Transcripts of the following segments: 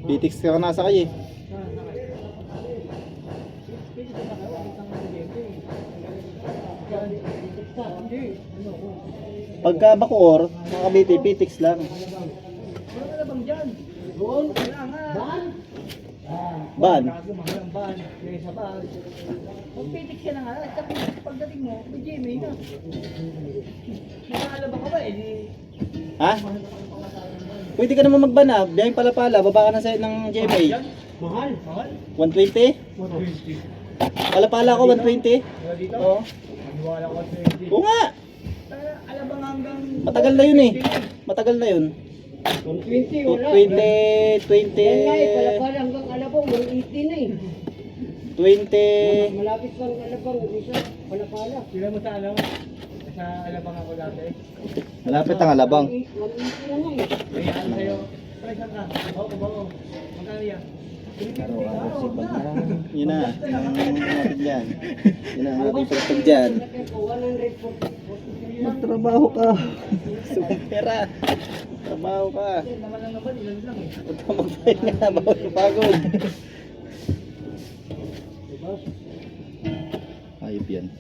Pitix ka nasa kay eh. Pagka Bacoor, mga Cavite, Pitix lang. Wala ka na bang dyan? Doon? Wala nga. Ban? Ban? Mahal ang ban. May isa ban. Magpitik siya na nga. Tapos pagdating mo, may GMA na. Nakakalaba ka ba eh? Ha? Pwede ka naman magban ah. Biyayang pala-pala, baba ka na sa ng GMA. Mahal? Mahal? 120? 120. Pala-pala ko 120? Wala dito? Oo. Maniwala ko 120. Oo nga. Alabang hanggang... Matagal na yun eh. Matagal na yun. 120 wala. 20. Yan nga eh, pala-pala hanggang alabang, 180 na eh. 20. Malapit lang alabang, isa, pala-pala. Sila mo sa alam? Sa alabang ako dati. Malapit ang Alabang. 180 na nga eh. May ano sa'yo? Price ka? Oo. Magkano yan? Araw-araw si Pagyan. Yun na. Ang natin dyan. Yun ang ating pagpag dyan. 140. Magtrabaho ka. Sumera. Trabaho ka. Naman lang naman, ilan lang eh. Huwag ka magpahin nga. Bawal ka pagod. Ayop yan.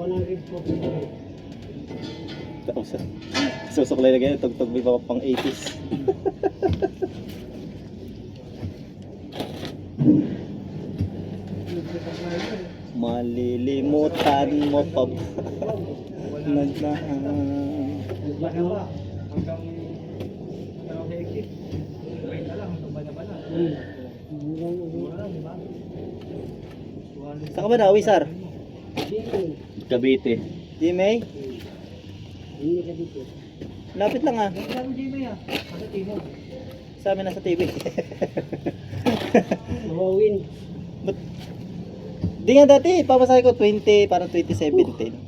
140. Tapos susuklay na ganyan. Tugtog may mga pang 80s. Malilimutan mo pa ba? Naglahan. Hanggang sa exit. Wait na lang, hanggang bana-bana. Mura lang, di ba? Saan ka ba na, Sar? Cavite. Jimmy? Lapit lang ah. Saan mo Jimmy ah? Sa Timog. Sa amin nasa TV. Mawawin. Di nga dati, papasahe ko 20, parang 2017.